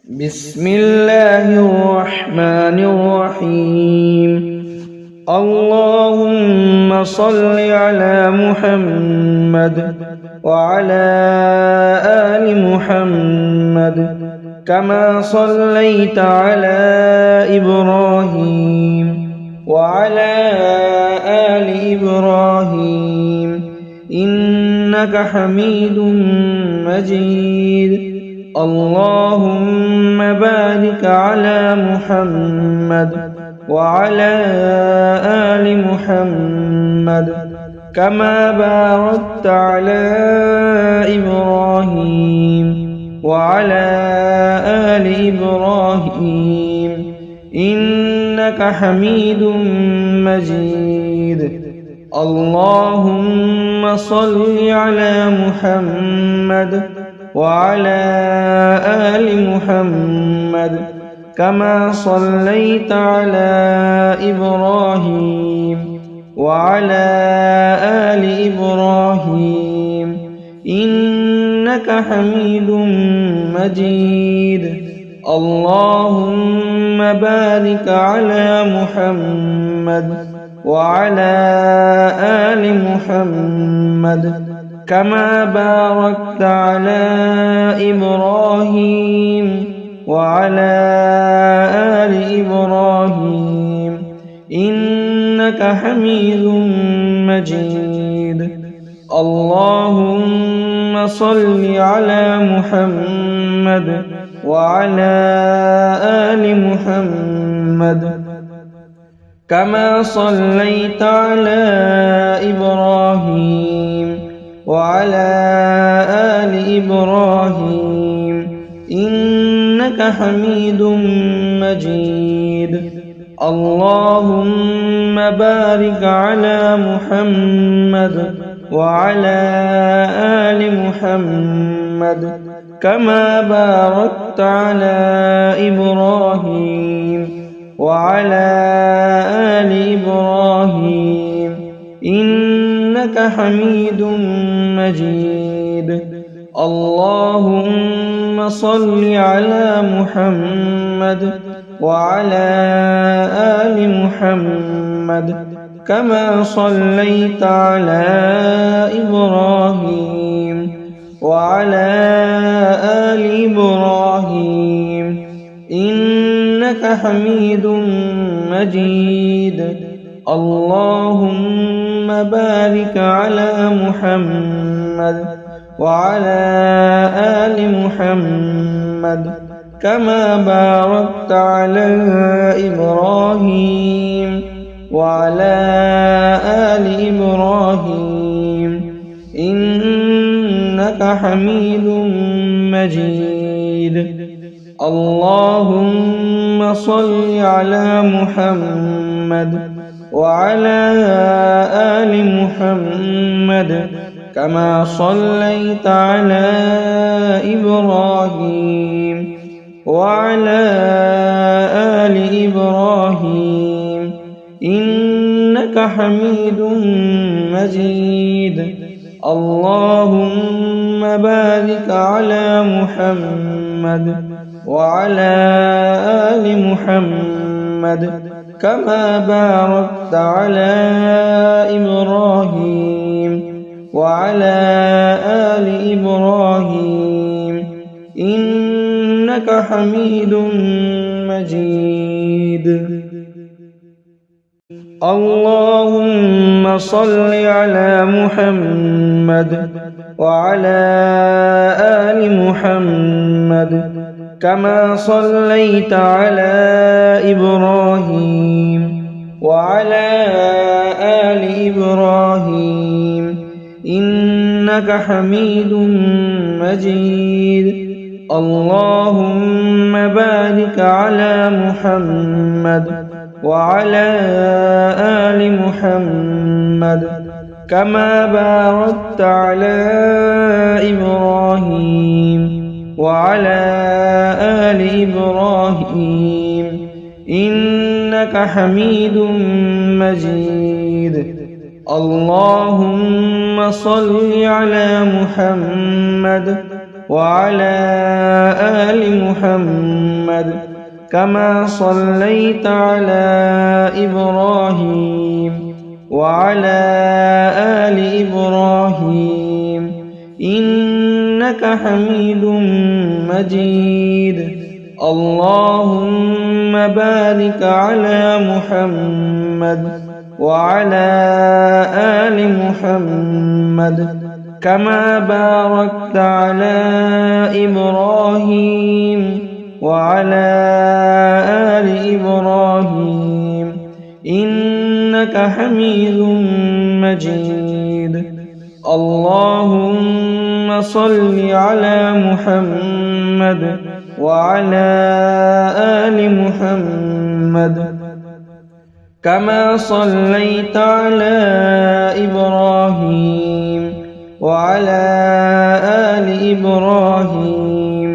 بسم الله الرحمن الرحيم. اللهم صل على محمد وعلى آل محمد كما صليت على إبراهيم وعلى آل إبراهيم إنك حميد مجيد. اللهم بارك على محمد وعلى آل محمد كما باركت على إبراهيم وعلى آل إبراهيم إنك حميد مجيد. اللهم صل على محمد وعلى آل محمد كما صليت على إبراهيم وعلى آل إبراهيم إنك حميد مجيد. اللهم بارك على محمد وعلى آل محمد كما باركت على إبراهيم وعلى آل إبراهيم إنك حميد مجيد. اللهم صل على محمد وعلى آل محمد كما صليت على إبراهيم وعلى آل إبراهيم إنك حميد مجيد. اللهم بارك على محمد وعلى آل محمد كما باركت على إبراهيم وعلى آل إبراهيم إنك حميد مجيد. اللهم صل على محمد وعلى آل محمد كما صليت على إبراهيم وعلى آل إبراهيم إنك حميد مجيد. اللهم بارك على محمد وعلى آل محمد كما باركت على إبراهيم وعلى آل إبراهيم إنك حميد مجيد. اللهم صل على محمد وعلى آل محمد كما صليت على إبراهيم وعلى آل إبراهيم إنك حميد مجيد. اللهم بارك على محمد وعلى آل محمد كما باركت على إبراهيم وعلى آل إبراهيم إنك حميد مجيد. اللهم صل على محمد وعلى آل محمد كما صليت على إبراهيم وعلى آل إبراهيم إنك حميد مجيد. اللهم بارك على محمد وعلى آل محمد كما باركت على إبراهيم وعلى آل إبراهيم إنك حميد مجيد. اللهم صل على محمد وعلى آل محمد كما صليت على إبراهيم وعلى آل إبراهيم إنك حميد مجيد. اللهم بارك على محمد وعلى آل محمد كما باركت على إبراهيم وعلى آل إبراهيم إنك حميد مجيد. اللهم صل على محمد وعلى آل محمد كما صليت على إبراهيم وعلى آل إبراهيم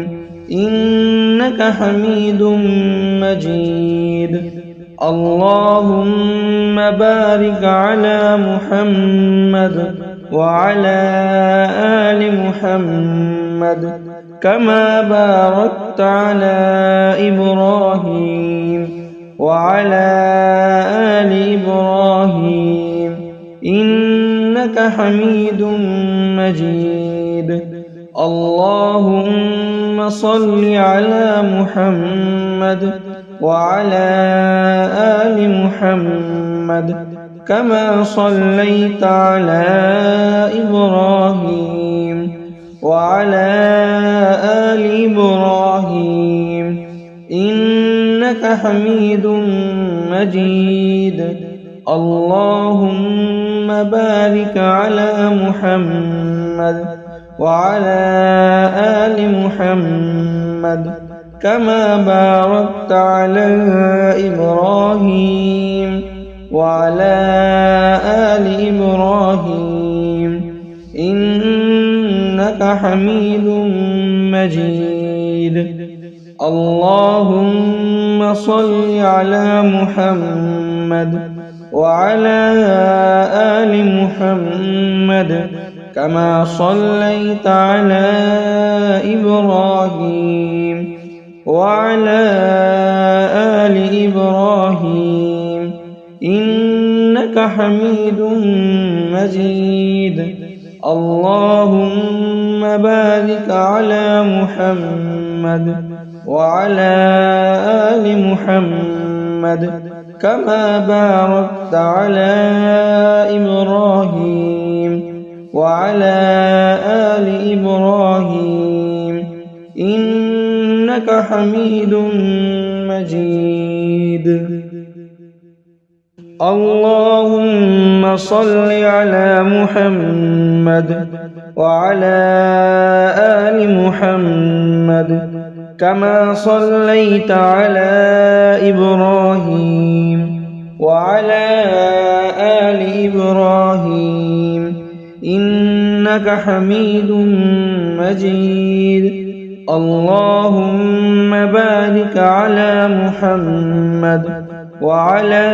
إنك حميد مجيد. اللهم بارك على محمد وعلى آل محمد كما باركت على إبراهيم وعلى آل إبراهيم إنك حميد مجيد. اللهم صل على محمد وعلى آل محمد كما صليت على إبراهيم وعلى آل إبراهيم إنك حميد مجيد. اللهم بارك على محمد وعلى آل محمد كما باركت على إبراهيم وعلى آل إبراهيم إنك حميد مجيد. اللهم صل على محمد وعلى آل محمد كما صليت على إبراهيم وعلى آل إبراهيم إنك حميد مجيد. اللهم بارك على محمد وعلى آل محمد كما باركت على إبراهيم وعلى آل إبراهيم إنك حميد مجيد. اللهم صل على محمد وعلى آل محمد كما صليت على إبراهيم وعلى آل إبراهيم إنك حميد مجيد. اللهم بارك على محمد وعلى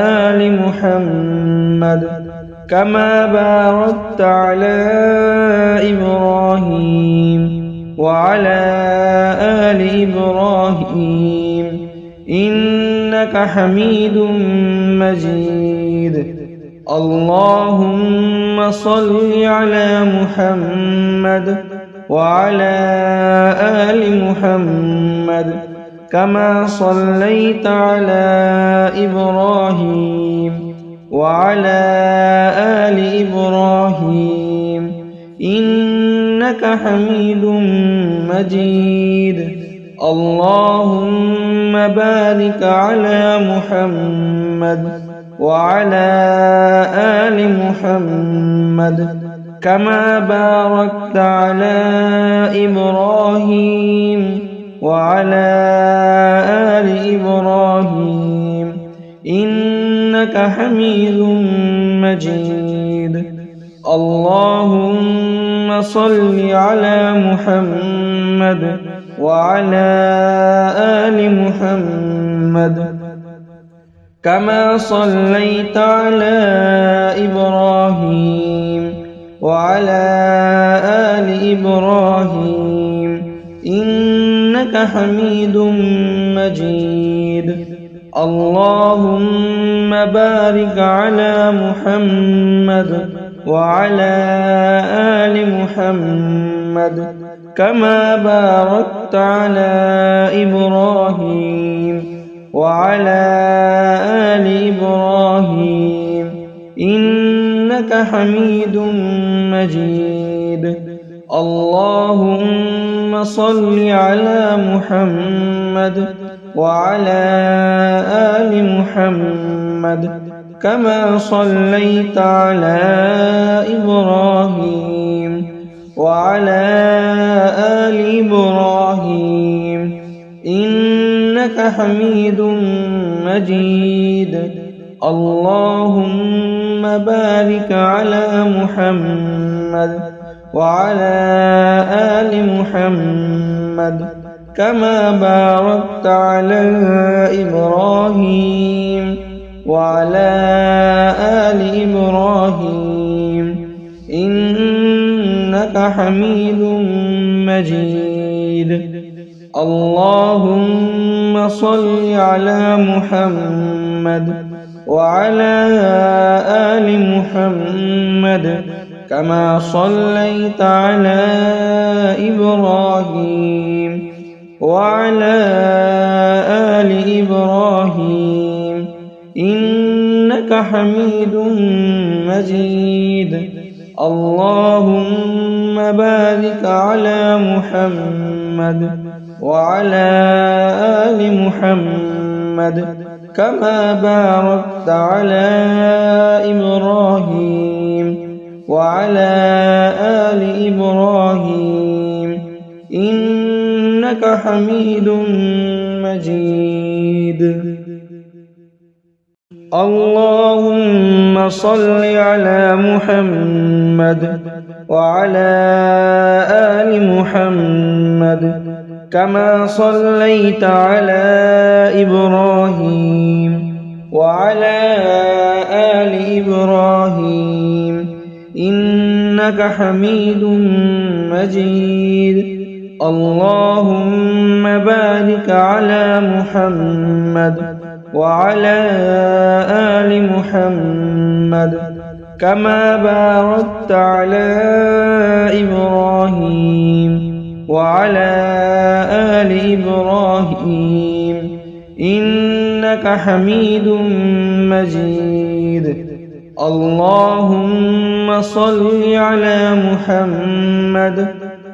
آل محمد كما باركت على إبراهيم وعلى آل إبراهيم إنك حميد مجيد. اللهم صل على محمد وعلى آل محمد كما صليت على إبراهيم وعلى آل إبراهيم إنك حميد مجيد. اللهم بارك على محمد وعلى آل محمد كما باركت على إبراهيم وعلى آل إبراهيم إنك حميد مجيد. اللهم صل على محمد وعلى آل محمد كما صليت على إبراهيم وعلى آل إبراهيم إبراهيم إنك حميد مجيد اللهم بارك على محمد وعلى آل محمد كما باركت على إبراهيم وعلى آل إبراهيم إنك حميد مجيد اللهم صل على محمد وعلى آل محمد كما صليت على إبراهيم وعلى آل إبراهيم إنك حميد مجيد اللهم بارك على محمد وعلى آل محمد كما باركت على إبراهيم وعلى آل إبراهيم إنك حميد مجيد اللهم صل على محمد وعلى آل محمد كما صليت على إبراهيم وعلى آل إبراهيم إنك حميد مجيد اللهم بارك على محمد وعلى آل محمد كما باركت على إبراهيم وعلى آل إبراهيم إنك حميد مجيد اللهم صل على محمد وعلى آل محمد كما صليت على إبراهيم وعلى آل إبراهيم إنك حميد مجيد اللهم بارك على محمد وعلى آل محمد كما باركت على إبراهيم وعلى آل إبراهيم إنك حميد مجيد اللهم صل على محمد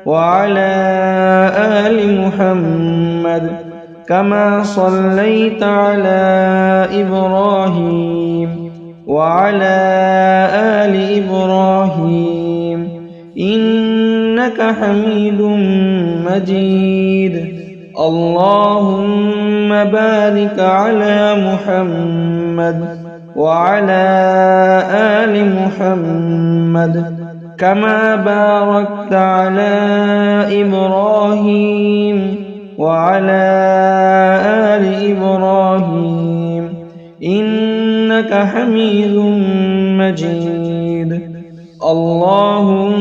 وعلى آل محمد كما صليت على إبراهيم وعلى آل إبراهيم إنك حميد مجيد اللهم بارك على محمد وعلى آل محمد كما باركت على إبراهيم وعلى آل إبراهيم إنك حميد مجيد اللهم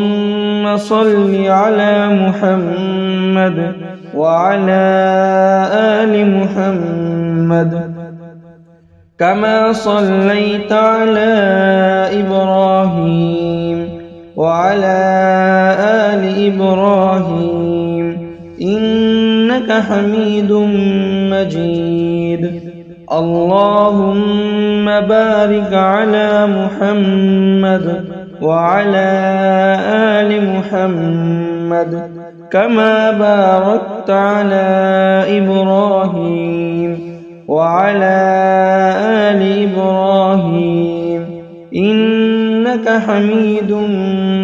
صل على محمد وعلى آل محمد كما صليت على إبراهيم وعلى آل إبراهيم إنك حميد مجيد اللهم بارك على محمد وعلى آل محمد كما باركت على إبراهيم وعلى آل إبراهيم إنك حميد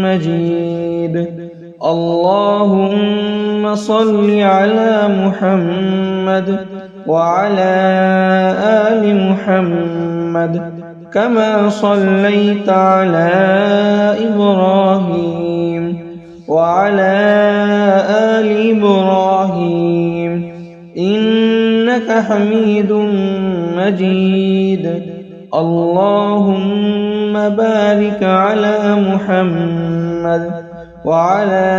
مجيد اللهم صل على محمد وعلى آل محمد كما صليت على إبراهيم وعلى آل إبراهيم إنك حميد مجيد اللهم بارك على محمد وعلى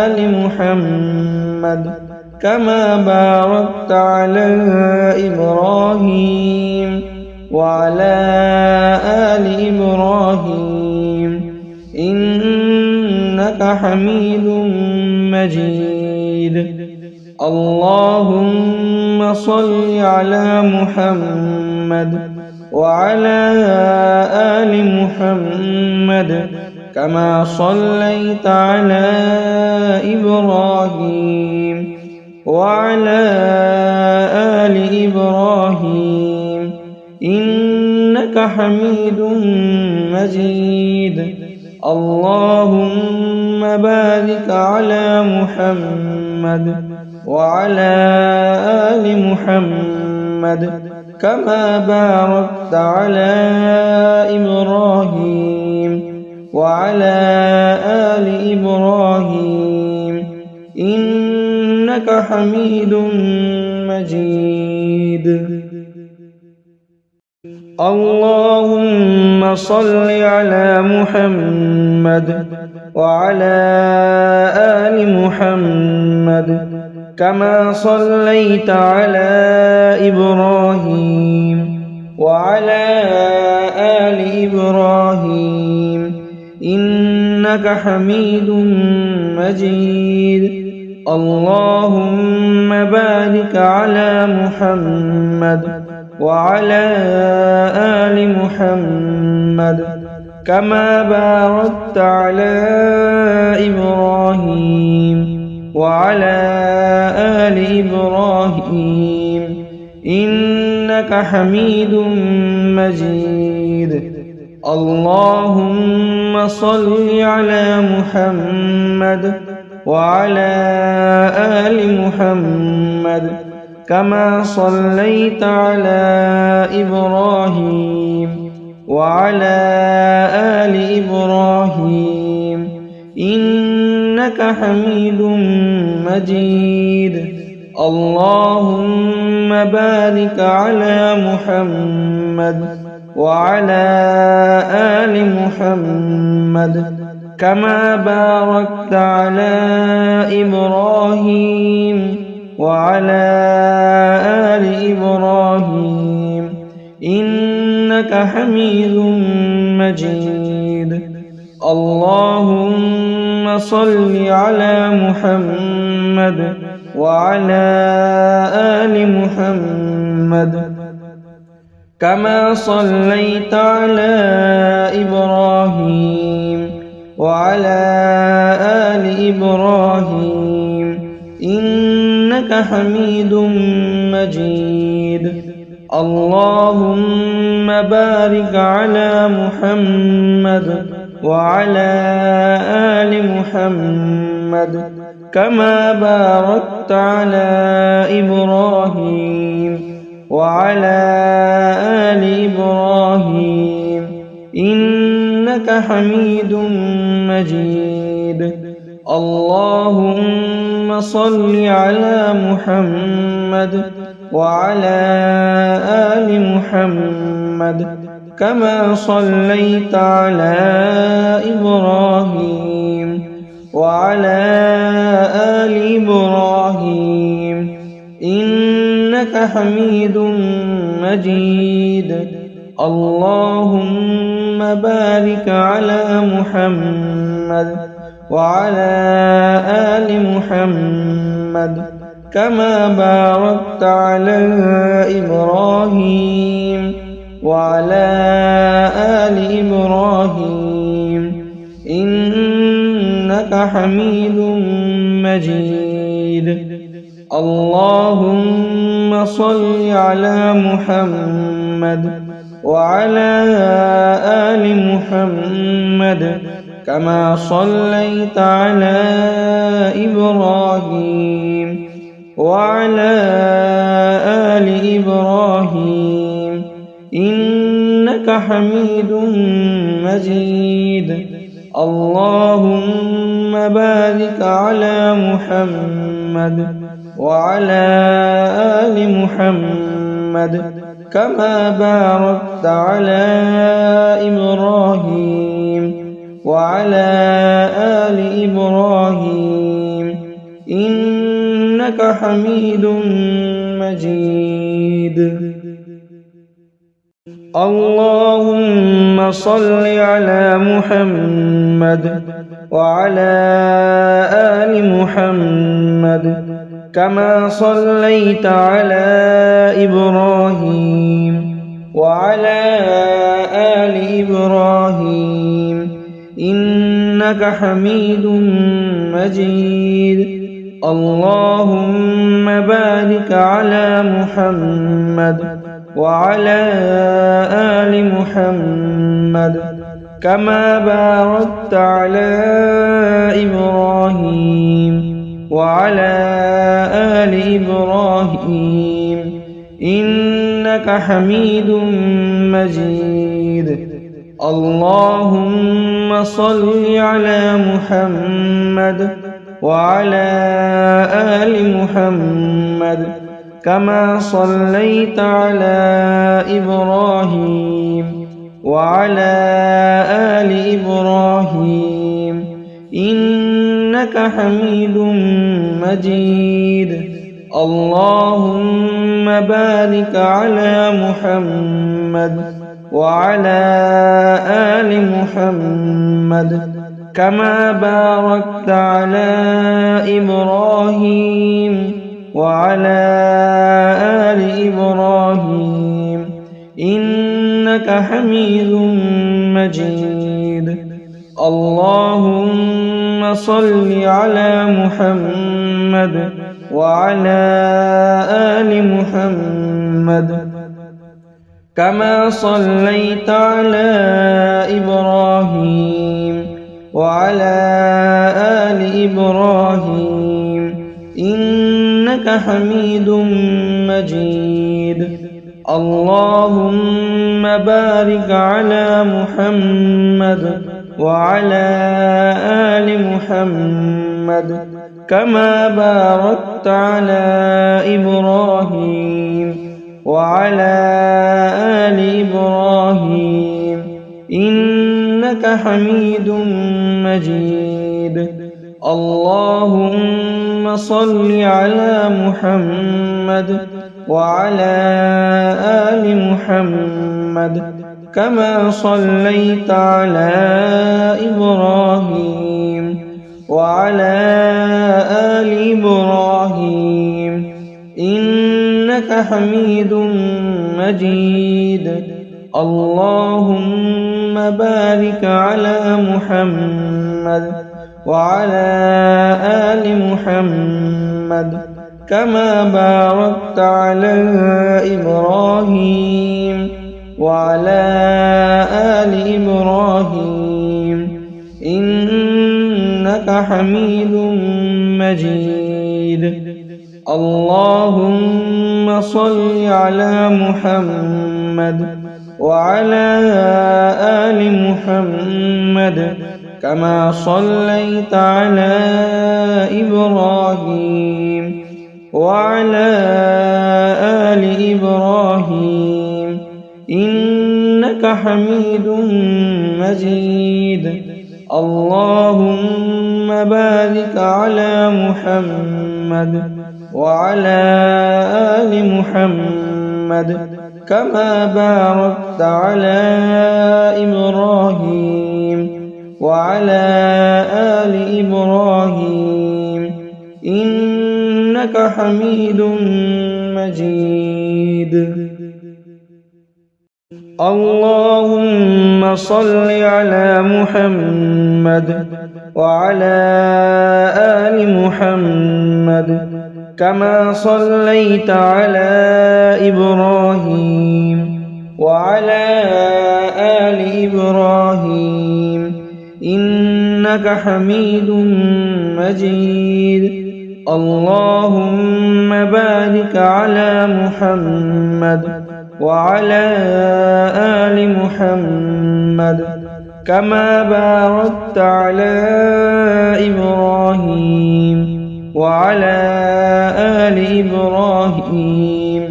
آل محمد كما باركت على إبراهيم وعلى آل إبراهيم إنك حميد مجيد. اللهم صل على محمد وعلى آل محمد كما صليت على إبراهيم وعلى آل إبراهيم إنك حميد مجيد. اللهم بارك على محمد وعلى آل محمد كما باركت على إبراهيم وعلى آل إبراهيم إنك حميد مجيد. اللهم صل على محمد وعلى آل محمد كما صليت على إبراهيم وعلى آل إبراهيم إنك حميد مجيد. اللهم بارك على محمد وعلى آل محمد كما باركت على إبراهيم وعلى آل إبراهيم إنك حميد مجيد. اللهم صل على محمد وعلى آل محمد كما صليت على إبراهيم وعلى آل إبراهيم إنك حميد مجيد. اللهم بارك على محمد وعلى آل محمد كما باركت على إبراهيم وعلى آل إبراهيم إنك حميد مجيد. اللهم صل على محمد وعلى آل محمد كما صليت على إبراهيم وعلى آل إبراهيم إنك حميد مجيد. اللهم بارك على محمد وعلى آل محمد كما باركت على إبراهيم وعلى آل إبراهيم إنك حميد مجيد. اللهم صل على محمد وعلى آل محمد كما صليت على إبراهيم وعلى آل إبراهيم إنك حميد مجيد. اللهم بارك على محمد وعلى آل محمد كما باركت على إبراهيم وعلى آل إبراهيم إنك حميد مجيد. اللهم صل على محمد وعلى آل محمد كما صليت على إبراهيم وعلى آل إبراهيم إنك حميد مجيد. اللهم بارك على محمد وعلى آل محمد كما باركت على إبراهيم وعلى آل إبراهيم إنك حميد مجيد. اللهم صل على محمد وعلى آل محمد كما صليت على إبراهيم وعلى آل إبراهيم إنك حميد مجيد. اللهم بارك على محمد وعلى آل محمد كما باركت على إبراهيم وعلى آل إبراهيم إنك حميد مجيد. اللهم صل على محمد وعلى آل محمد كما صليت على إبراهيم وعلى آل إبراهيم إنك حميد مجيد. اللهم بارك على محمد وعلى آل محمد كما باركت على إبراهيم وعلى آل إبراهيم إنك حميد مجيد. اللهم صل على محمد وعلى آل محمد كما صليت على إبراهيم وعلى آل إبراهيم إنك حميد مجيد. اللهم بارك على محمد وعلى آل محمد كما باركت على إبراهيم وعلى آل إبراهيم إنك حميد مجيد. اللهم صل على محمد وعلى آل محمد كما صليت على إبراهيم وعلى آل إبراهيم إنك حميد مجيد. اللهم بارك على محمد وعلى آل محمد كما باركت على إبراهيم وعلى آل إبراهيم إنك حميد مجيد. اللهم صل على محمد وعلى آل محمد كما صليت على إبراهيم وعلى آل إبراهيم إنك حميد مجيد. اللهم بارك على محمد وعلى آل محمد كما باركت على إبراهيم وعلى آل إبراهيم إنك حميد مجيد. اللهم صل على محمد وعلى آل محمد كما صليت على إبراهيم وعلى آل إبراهيم إنك حميد مجيد. اللهم بارك على محمد وعلى آل محمد كما باركت على إبراهيم وعلى آل إبراهيم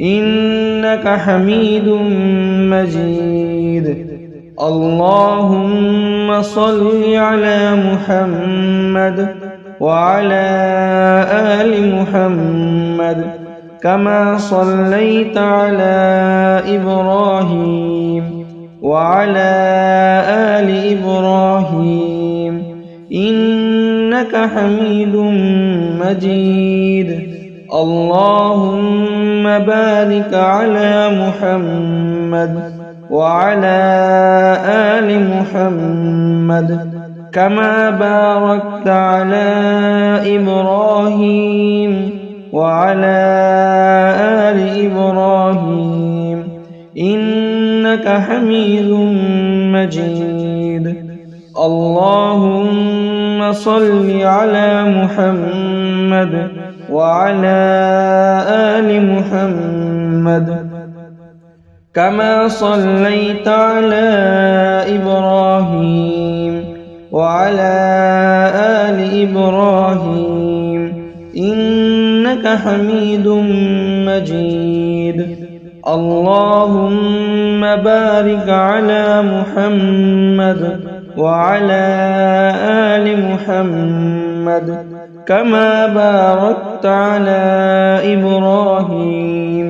إنك حميد مجيد. اللهم صل على محمد وعلى آل محمد كما صليت على إبراهيم وعلى آل إبراهيم إنك حميد مجيد. اللهم بارك على محمد وعلى آل محمد كما باركت على إبراهيم وعلى آل إبراهيم إنك حميد مجيد. اللهم صل على محمد وعلى آل محمد كما صليت على إبراهيم وعلى آل إبراهيم إنك حميد مجيد. اللهم بارك على محمد وعلى آل محمد كما باركت على إبراهيم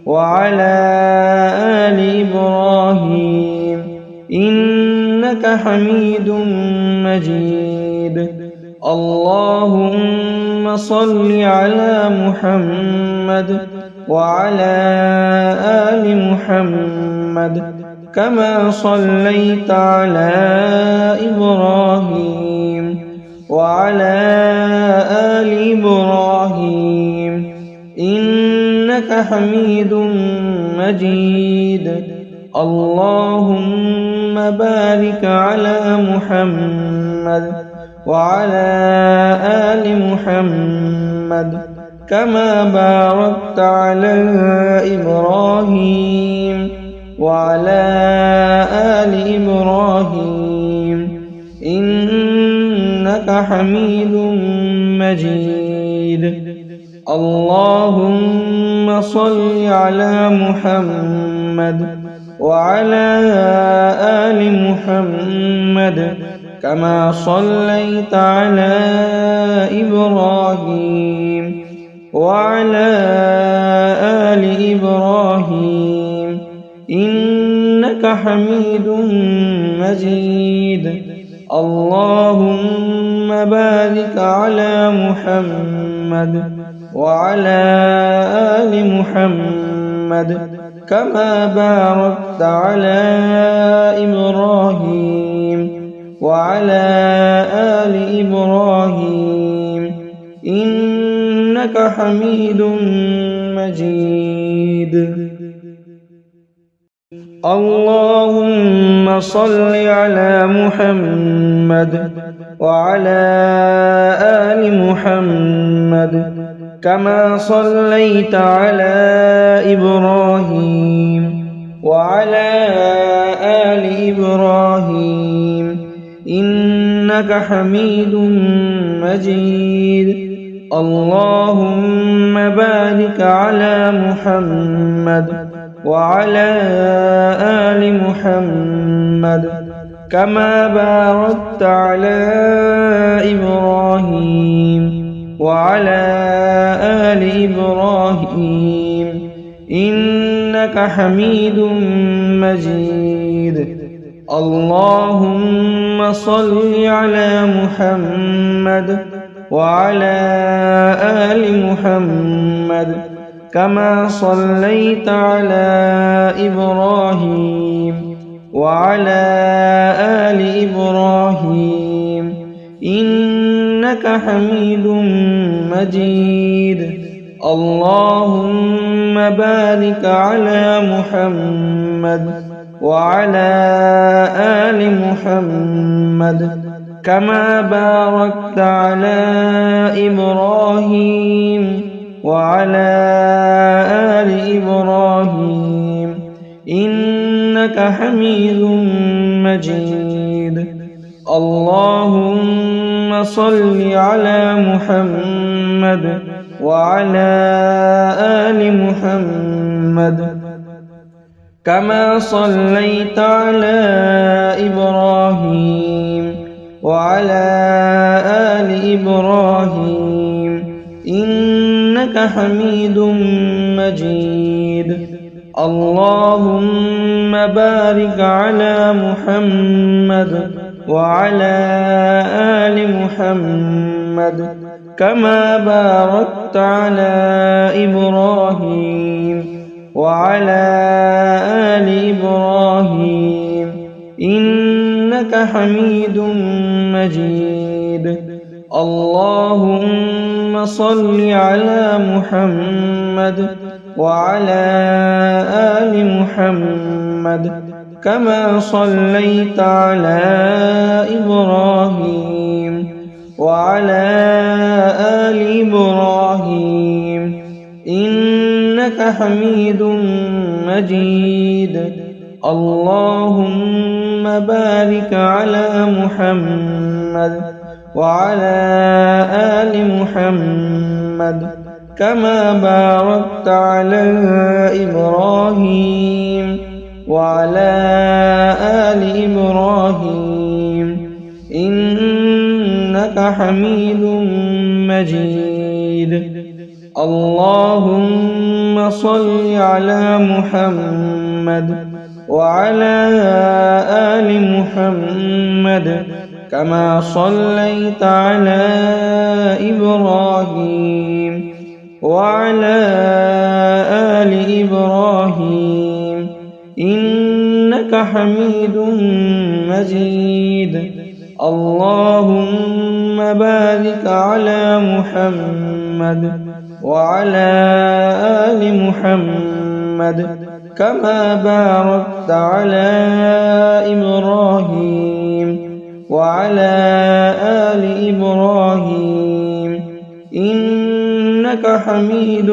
وعلى آل إبراهيم إنك حميد مجيد. اللهم صل على محمد وعلى آل محمد كما صليت على إبراهيم وعلى آل إبراهيم إنك حميد مجيد. اللهم بارك على محمد وعلى آل محمد كما باركت على إبراهيم وعلى آل إبراهيم إنك حميد مجيد. اللهم صل على محمد وعلى آل محمد كما صليت على إبراهيم وعلى آل إبراهيم إنك حميد مجيد. اللهم بارك على محمد وعلى آل محمد كما باركت على إبراهيم وعلى آل إبراهيم إنك حميد مجيد. اللهم صل على محمد وعلى آل محمد كما صليت على إبراهيم وعلى آل إبراهيم إنك حميد مجيد. اللهم بارك على محمد وعلى آل محمد كما باركت على إبراهيم وعلى آل إبراهيم إنك حميد مجيد. اللهم صل على محمد وعلى آل محمد كما صليت على إبراهيم وعلى آل إبراهيم إنك حميد مجيد. اللهم بارك على محمد وعلى آل محمد كما باركت على إبراهيم وعلى آل إبراهيم إنك حميد مجيد. اللهم صل على محمد وعلى آل محمد كما صليت على إبراهيم وعلى آل إبراهيم إنك حميد مجيد. اللهم بارك على محمد وعلى آل محمد كما باركت على إبراهيم وعلى آل إبراهيم إنك حميد مجيد. اللهم صل على محمد وعلى آل محمد كما صليت على إبراهيم وعلى آل إبراهيم إنك حميد مجيد. اللهم بارك على محمد وعلى آل محمد كما باركت على إبراهيم وعلى آل إبراهيم إنك حميد مجيد. اللهم صل على محمد وعلى آل محمد كما صليت على إبراهيم وعلى آل إبراهيم إنك حميد مجيد. اللهم بارك على محمد وعلى آل محمد كما باركت على إبراهيم وعلى آل إبراهيم إنك حميد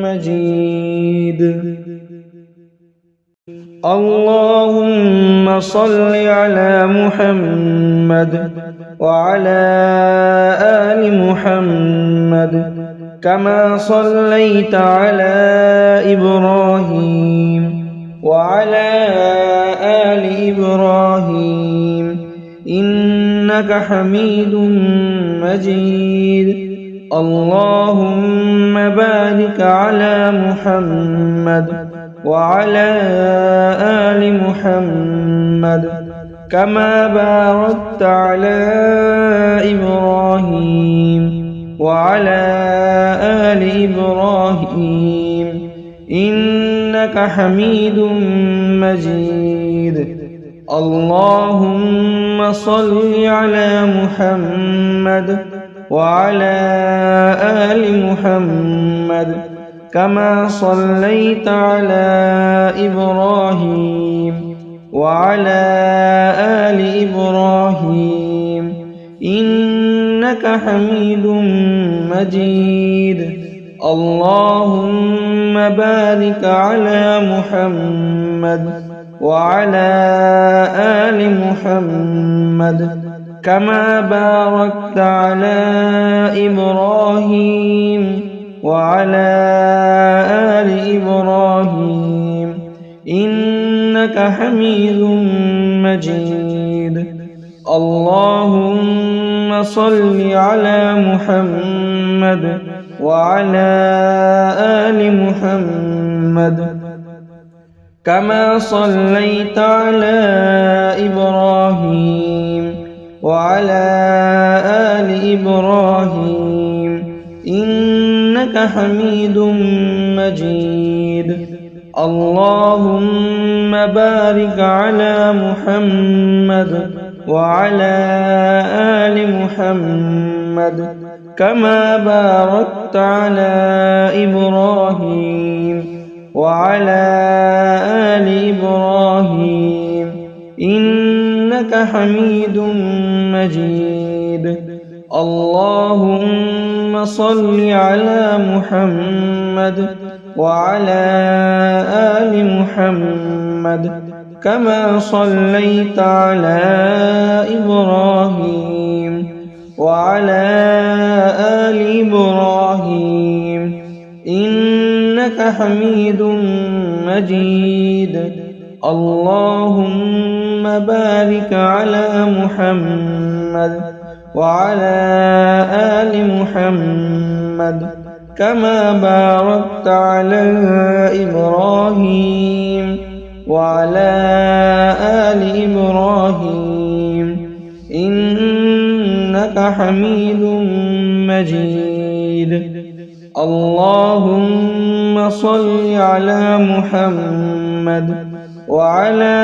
مجيد. اللهم صل على محمد وعلى آل محمد كما صليت على إبراهيم وعلى آل إبراهيم إنك حميد مجيد. اللهم بارك على محمد وعلى آل محمد كما باركت على إبراهيم وعلى آل إبراهيم إنك حميد مجيد. اللهم صل على محمد وعلى آل محمد كما صليت على إبراهيم وعلى آل إبراهيم إنك حميد مجيد. اللهم بارك على محمد وعلى آل محمد كما باركت على إبراهيم وعلى آل إبراهيم إنك حميد مجيد. اللهم صل على محمد وعلى آل محمد كما صليت على إبراهيم وعلى آل إبراهيم إنك حميد مجيد. اللهم بارك على محمد وعلى آل محمد كما باركت على إبراهيم وعلى آل إبراهيم إنك حميد مجيد. اللهم صل على محمد وعلى آل محمد كما صليت على إبراهيم وعلى آل إبراهيم إنك إنك حميد مجيد. اللهم بارك على محمد وعلى آل محمد كما باركت على إبراهيم وعلى آل إبراهيم إنك حميد مجيد. اللهم صل على محمد وعلى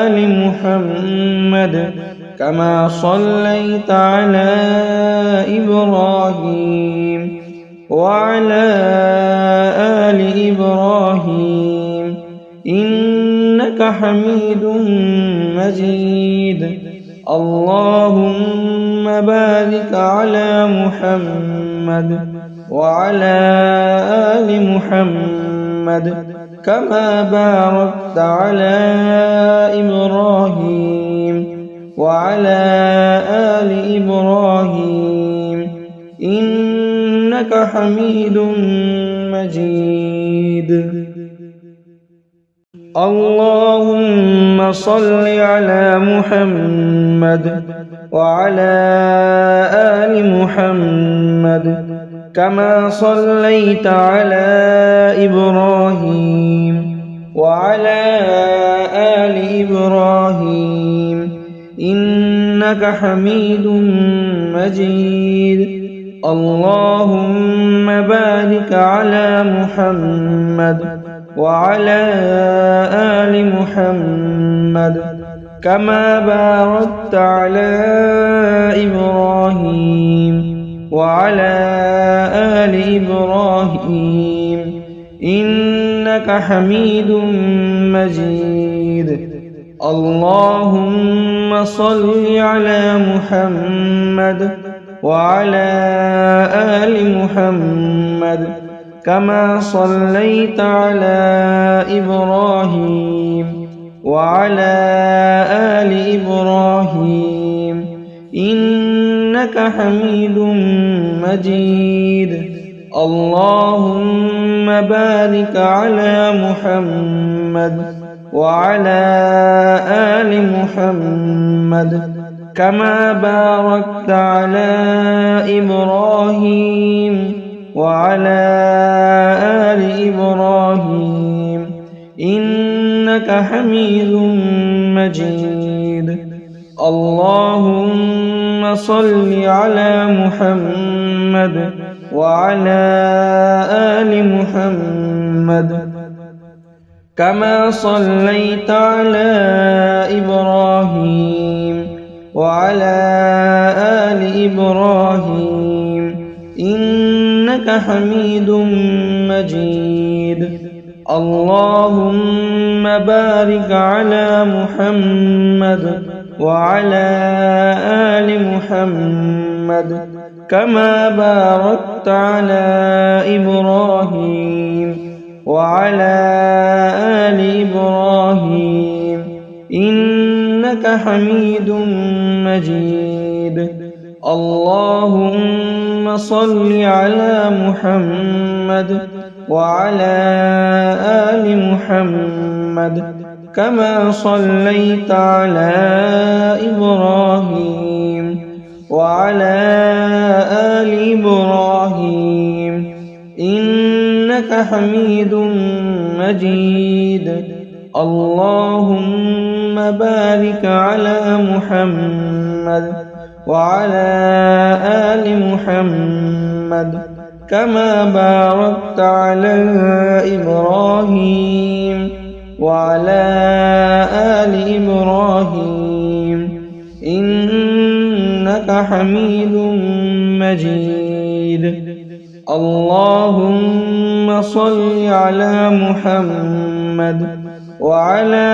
آل محمد كما صليت على إبراهيم وعلى آل إبراهيم إنك حميد مجيد. اللهم بارك على محمد وعلى آل محمد كما باركت على إبراهيم وعلى آل إبراهيم إنك حميد مجيد. اللهم صل على محمد وعلى آل محمد كما صليت على إبراهيم وعلى آل إبراهيم إنك حميد مجيد. اللهم بارك على محمد وعلى آل محمد كما باركت على إبراهيم وعلى آل إبراهيم إنك حميد مجيد. اللهم صل على محمد وعلى آل محمد كما صليت على إبراهيم وعلى آل إبراهيم إنك حميد مجيد. اللهم بارك على محمد وعلى آل محمد كما باركت على إبراهيم وعلى آل إبراهيم إنك حميد مجيد. اللهم صل على محمد وعلى آل محمد كما صليت على إبراهيم وعلى آل إبراهيم إنك حميد مجيد. اللهم بارك على محمد وعلى آل محمد كما باركت على إبراهيم وعلى آل إبراهيم إنك حميد مجيد. اللهم صل على محمد وعلى آل محمد كما صليت على إبراهيم وعلى آل إبراهيم إنك حميد مجيد. اللهم بارك على محمد وعلى آل محمد كما باركت على إبراهيم وعلى آل إبراهيم إنك حميد مجيد. اللهم صل على محمد وعلى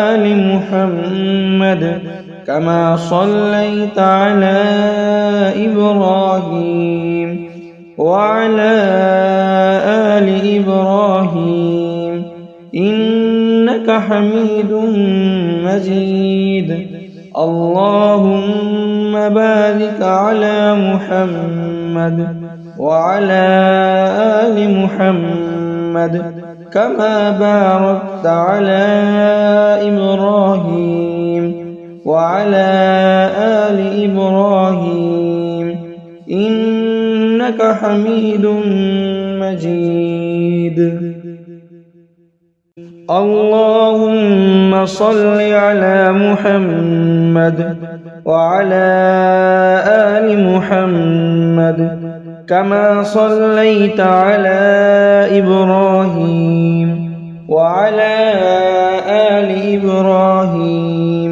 آل محمد كما صليت على إبراهيم وعلى آل إبراهيم إنك حميد مجيد. اللهم بارك على محمد وعلى آل محمد كما باركت على إبراهيم وعلى آل إبراهيم إنك حميد مجيد. اللهم صل على محمد وعلى آل محمد كما صليت على إبراهيم وعلى آل إبراهيم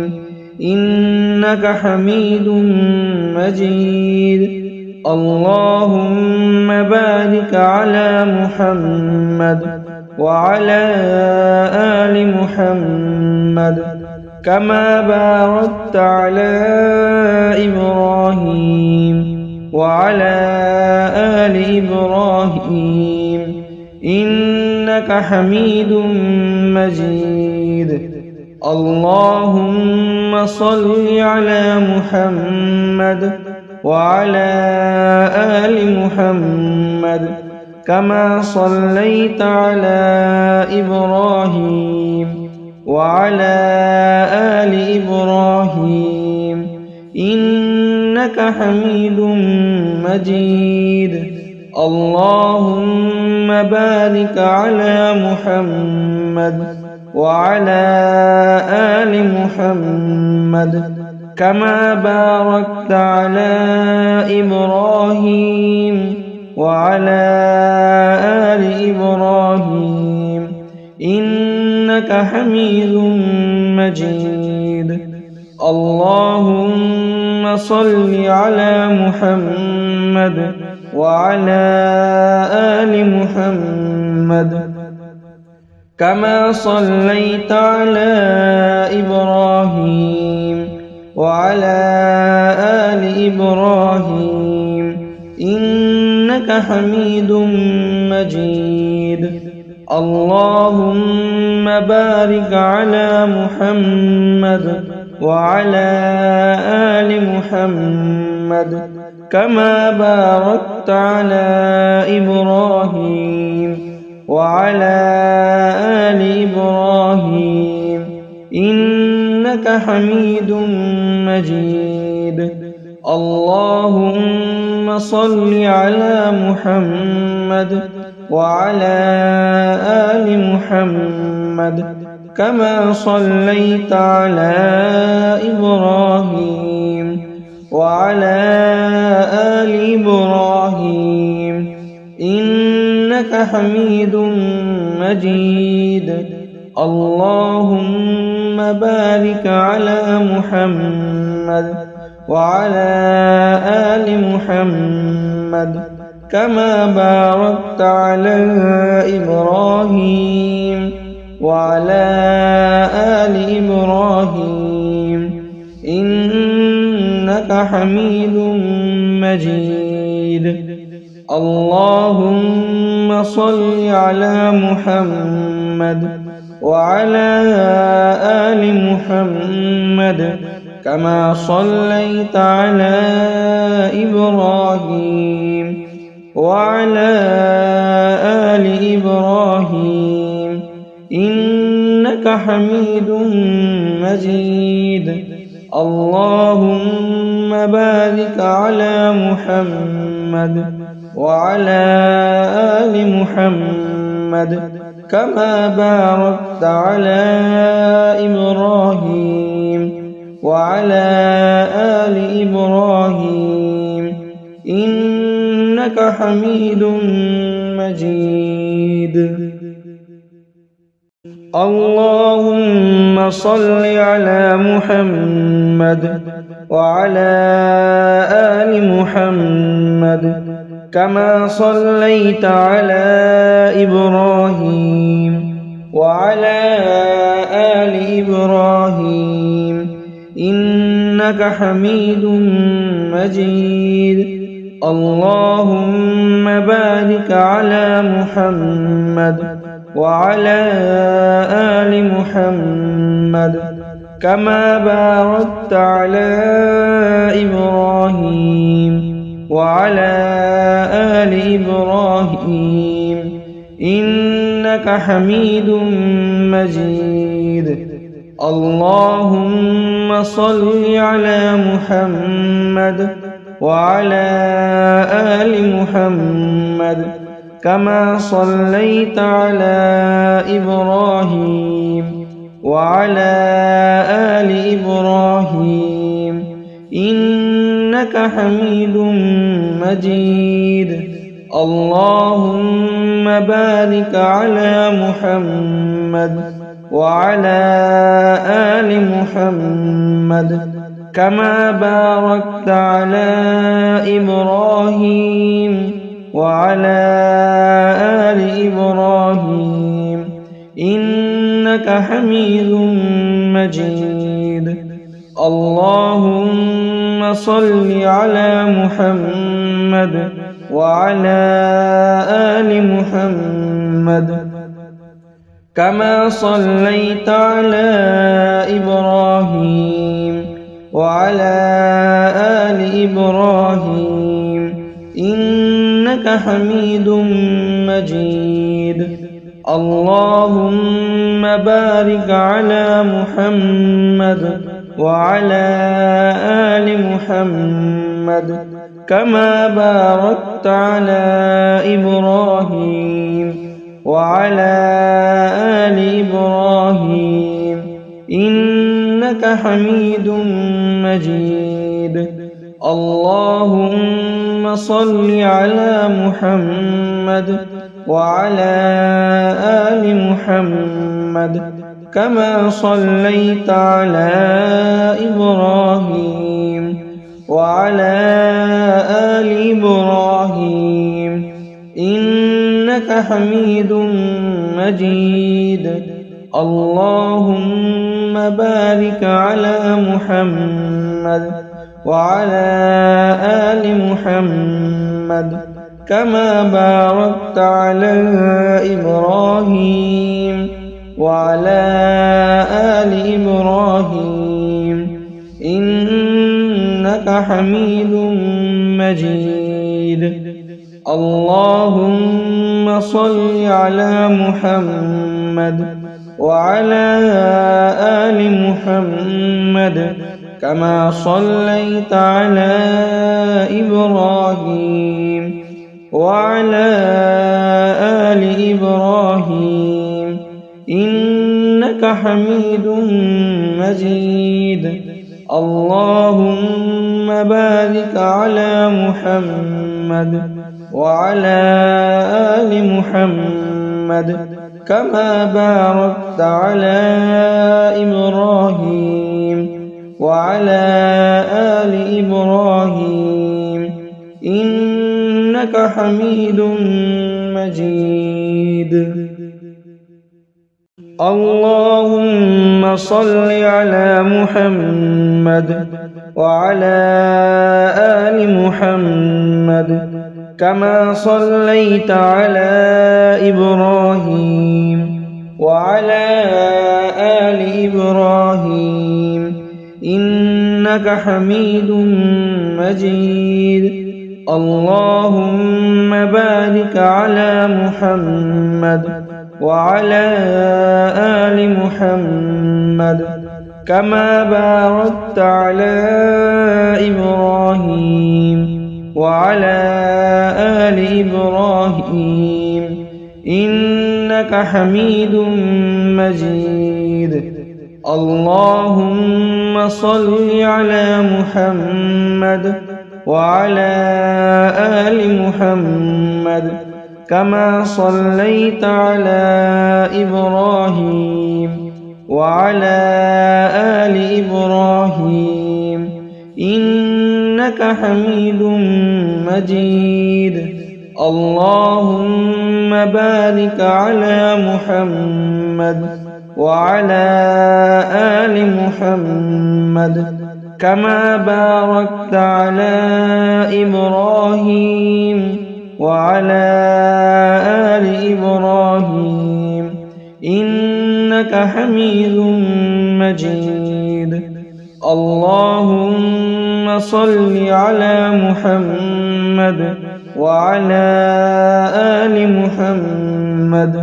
إنك حميد مجيد. اللهم بارك على محمد وعلى آل محمد كما باركت على إبراهيم وعلى آل إبراهيم إنك حميد مجيد. اللهم صل على محمد وعلى آل محمد كما صليت على إبراهيم وعلى آل إبراهيم إنك حميد مجيد. اللهم بارك على محمد وعلى آل محمد كما باركت على إبراهيم وعلى آل إبراهيم إنك حميد مجيد. اللهم صل على محمد وعلى آل محمد كما صليت على إبراهيم وعلى آل إبراهيم إنك حميد مجيد. اللهم بارك على محمد وعلى آل محمد كما باركت على إبراهيم وعلى آل إبراهيم إنك حميد مجيد. اللهم صل على محمد وعلى آل محمد كما صليت على إبراهيم وعلى آل إبراهيم إنك حميد مجيد. اللهم بارك على محمد وعلى آل محمد كما باركت على إبراهيم وعلى آل إبراهيم إنك حميد مجيد. اللهم صل على محمد وعلى آل محمد كما صليت على إبراهيم وعلى آل إبراهيم إنك حميد مجيد. اللهم بارك على محمد وعلى آل محمد كما باركت على إبراهيم وعلى آل إبراهيم إنك حميد مجيد. اللهم صل على محمد وعلى آل محمد كما صليت على إبراهيم وعلى آل إبراهيم إنك حميد مجيد. اللهم بارك على محمد وعلى آل محمد كما باركت على إبراهيم وعلى آل إبراهيم إنك حميد مجيد. اللهم صل على محمد وعلى آل محمد كما صليت على إبراهيم وعلى آل إبراهيم إنك حميد مجيد. اللهم بارك على محمد وعلى آل محمد كما باركت على إبراهيم وعلى آل إبراهيم إنك حميد مجيد. اللهم صل على محمد وعلى آل محمد كما صليت على إبراهيم وعلى آل إبراهيم إنك حميد مجيد. اللهم بارك على محمد وعلى آل محمد كما باركت على إبراهيم وعلى آل إبراهيم إنك حميد مجيد. اللهم صل على محمد وعلى آل محمد كما صليت على إبراهيم وعلى آل إبراهيم إنك حميد مجيد. اللهم بارك على محمد وعلى آل محمد كما باركت على إبراهيم وعلى آل إبراهيم إنك حميد مجيد. اللهم صل على محمد وعلى آل محمد كما صليت على إبراهيم وعلى آل إبراهيم إنك حميد مجيد. اللهم بارك على محمد وعلى آل محمد كما باركت على إبراهيم وعلى آل إبراهيم إنك حميد مجيد. اللهم صل على محمد وعلى آل محمد كما صليت على إبراهيم وعلى آل إبراهيم إنك حميد مجيد. اللهم بارك على محمد وعلى آل محمد كما باركت على إبراهيم وعلى آل إبراهيم إنك حميد مجيد. اللهم صل على محمد وعلى آل محمد كما صليت على إبراهيم وعلى آل إبراهيم إنك حميد مجيد. اللهم بارك على محمد وعلى آل محمد كما باركت على إبراهيم وعلى آل إبراهيم إنك حميد مجيد. اللهم صل على محمد وعلى آل محمد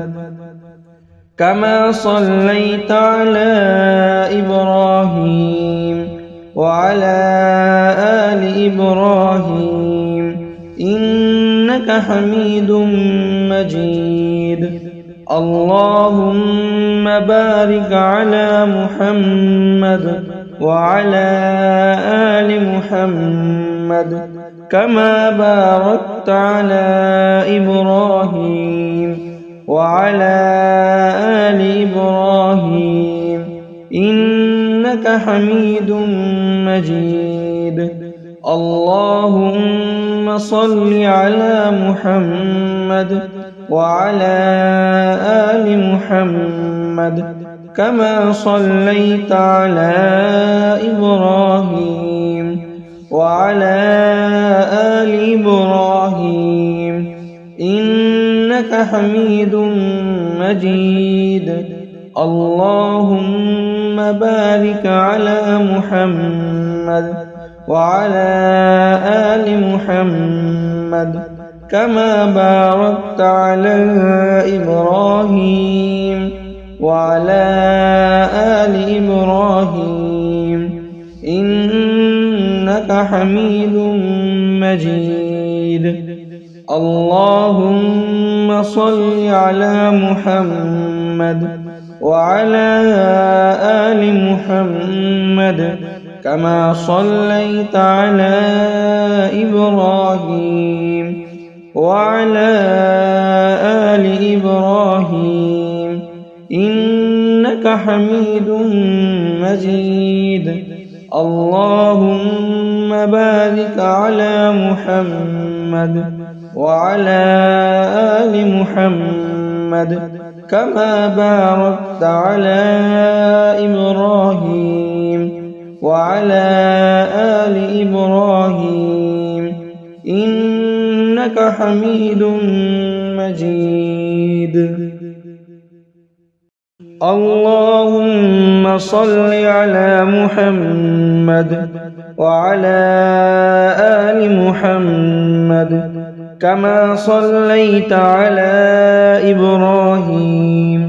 كما صليت على إبراهيم وعلى آل إبراهيم إنك حميد مجيد. اللهم بارك على محمد وعلى آل محمد كما باركت على إبراهيم وعلى آل إبراهيم إنك حميد مجيد. اللهم صل على محمد وعلى آل محمد كما صليت على إبراهيم وعلى آل إبراهيم إنك حميد مجيد. اللهم بارك على محمد وعلى آل محمد كما باركت على إبراهيم وعلى آل إبراهيم إنك حميد مجيد. اللهم صل على محمد وعلى آل محمد كما صليت على إبراهيم وعلى آل إبراهيم إنك حميد مجيد. اللهم بارك على محمد وعلى آل محمد كما باركت على إبراهيم وعلى آل إبراهيم إنك حميد مجيد. اللهم صل على محمد وعلى آل محمد كما صليت على إبراهيم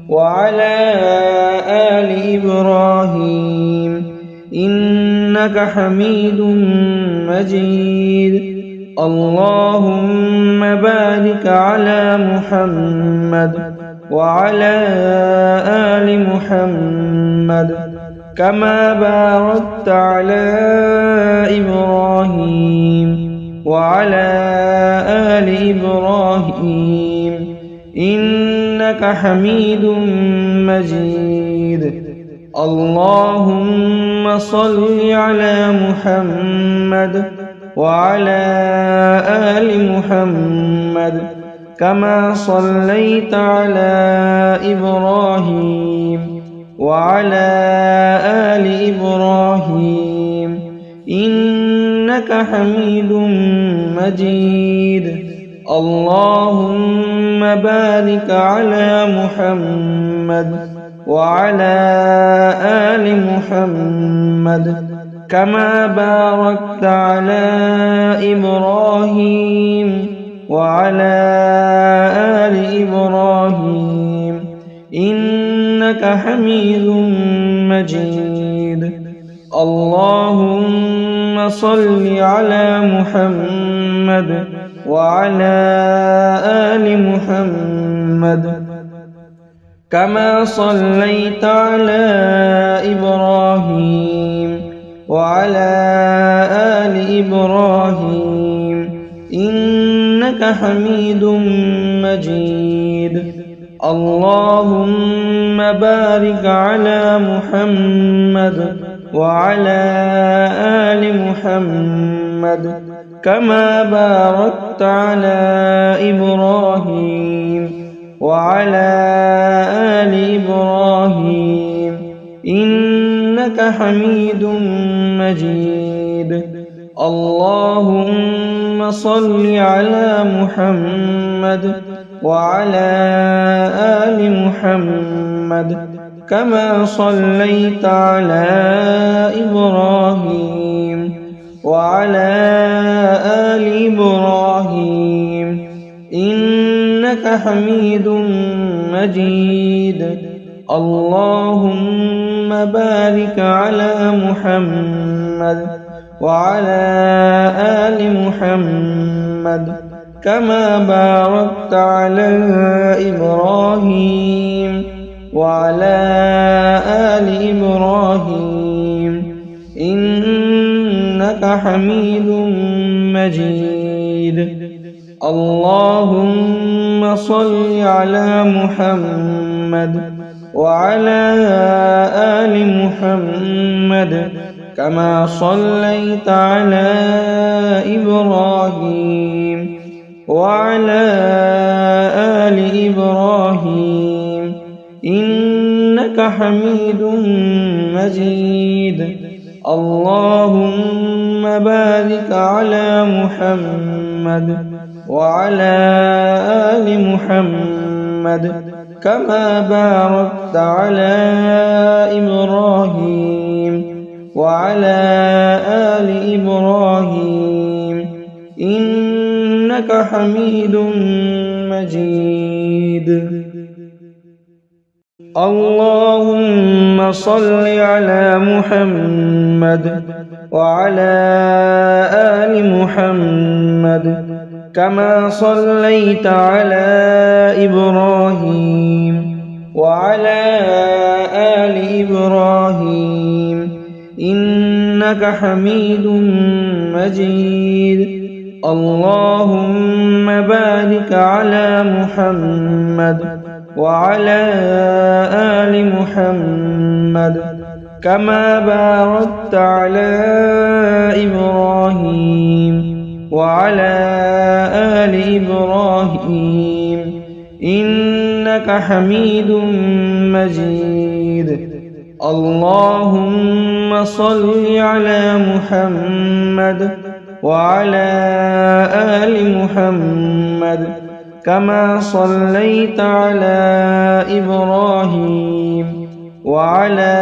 وعلى آل إبراهيم إنك حميد مجيد. اللهم بارك على محمد وعلى آل محمد كما باركت على إبراهيم وعلى آل إبراهيم إنك حميد مجيد. اللهم صل على محمد وعلى آل محمد كما صليت على إبراهيم وعلى آل إبراهيم إنك حميد مجيد. اللهم بارك على محمد وعلى آل محمد كما باركت على إبراهيم وعلى آل إبراهيم إنك حميد مجيد. اللهم صل على محمد وعلى آل محمد كما صليت على إبراهيم وعلى آل إبراهيم إنك حميد مجيد. اللهم بارك على محمد وعلى آل محمد كما باركت على إبراهيم وعلى آل إبراهيم إنك حميد مجيد. اللهم صل على محمد وعلى آل محمد كما صليت على إبراهيم وعلى آل إبراهيم إنك حميد مجيد. اللهم بارك على محمد وعلى آل محمد كما باركت على إبراهيم وعلى آل إبراهيم إنك حميد مجيد. اللهم صل على محمد وعلى آل محمد كما صليت على إبراهيم وعلى آل إبراهيم إنك حميد مجيد. اللهم بارك على محمد وعلى آل محمد كما باركت على إبراهيم وعلى آل إبراهيم إنك حميد مجيد. اللهم صل على محمد وعلى آل محمد كما صليت على إبراهيم وعلى آل إبراهيم إنك حميد مجيد. اللهم بارك على محمد وعلى آل محمد كما باركت على إبراهيم وعلى آل إبراهيم إنك حميد مجيد. اللهم صل على محمد وعلى آل محمد كما صليت على إبراهيم وعلى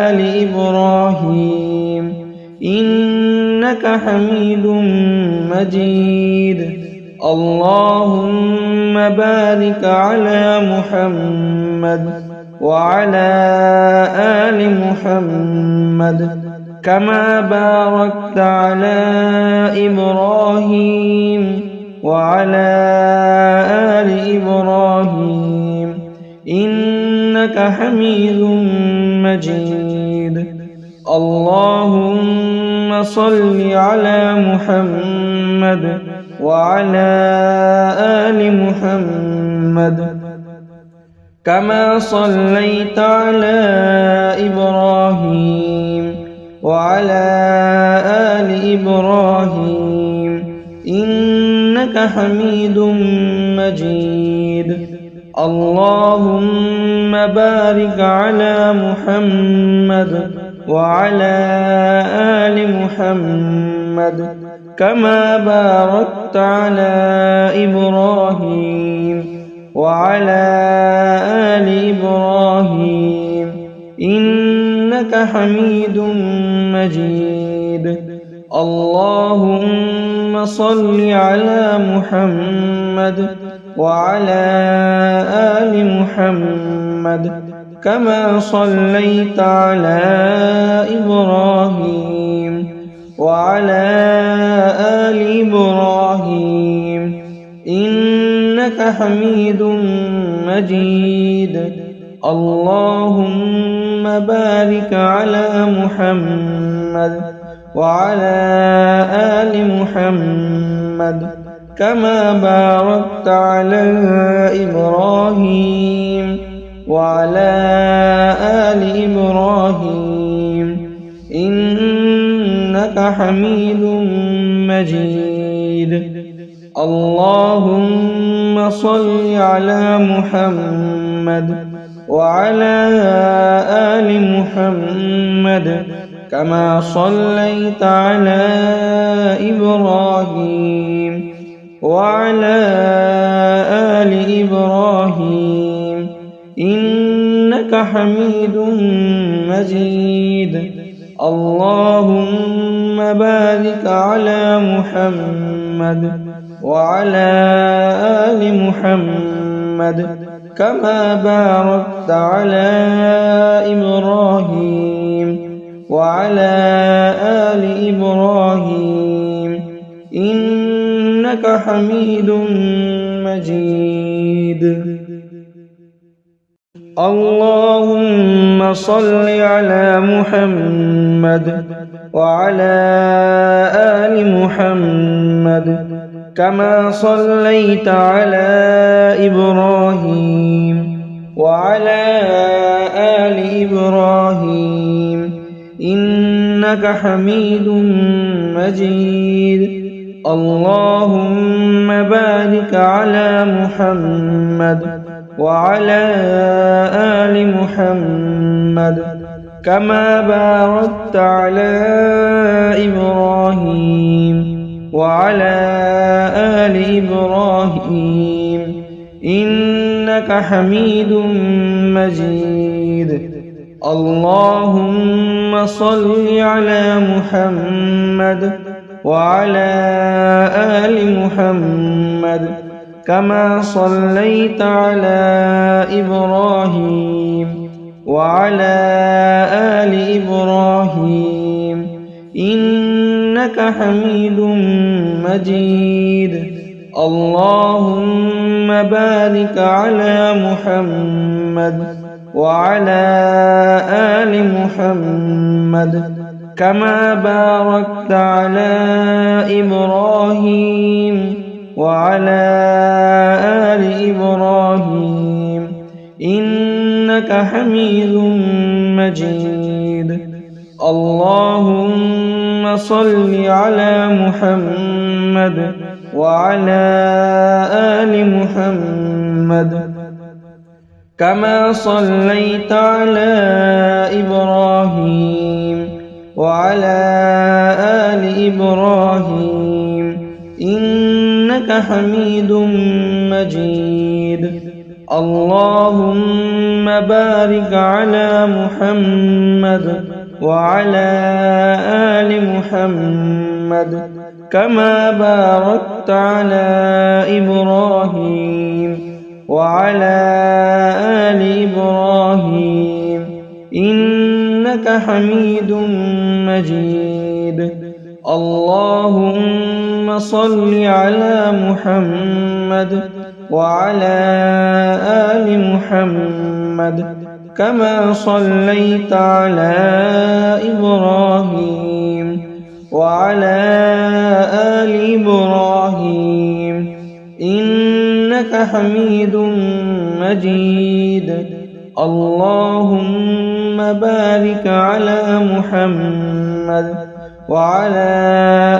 آل إبراهيم إنك حميد مجيد. اللهم بارك على محمد وعلى آل محمد كما باركت على إبراهيم وعلى آل إبراهيم إنك حميد مجيد. اللهم صل على محمد وعلى آل محمد كما صليت على إبراهيم وعلى آل إبراهيم إنك حميد مجيد. اللهم بارك على محمد وعلى آل محمد كما باركت على إبراهيم وعلى آل إبراهيم إنك حميد مجيد. اللهم صل على محمد وعلى آل محمد كما صليت على إبراهيم وعلى آل إبراهيم إنك حميد مجيد. اللهم بارك على محمد وعلى آل محمد كما باركت على إبراهيم وعلى آل إبراهيم إنك حميد مجيد. اللهم صل على محمد وعلى آل محمد كما صليت على إبراهيم وعلى آل إبراهيم إنك حميد مجيد. اللهم بارك على محمد وعلى آل محمد كما باركت على إبراهيم وعلى آل إبراهيم إنك حميد مجيد. اللهم صل على محمد وعلى آل محمد كما صليت على إبراهيم وعلى آل إبراهيم إنك حميد مجيد. اللهم بارك على محمد وعلى آل محمد كما باركت على إبراهيم وعلى آل إبراهيم إنك حميد مجيد. اللهم صل على محمد وعلى آل محمد كما صليت على إبراهيم وعلى آل إبراهيم إنك حميد مجيد. اللهم بارك على محمد وعلى آل محمد كما باركت على إبراهيم وعلى آل إبراهيم إنك حميد مجيد. اللهم صل على محمد وعلى آل محمد كما صليت على إبراهيم وعلى آل إبراهيم إنك حميد مجيد. اللهم بارك على محمد وعلى آل محمد كما باركت على إبراهيم وعلى آل إبراهيم إنك حميد مجيد. اللهم صل على محمد وعلى آل محمد كما صليت على إبراهيم وعلى آل إبراهيم إنك حميد مجيد. اللهم بارك على محمد وعلى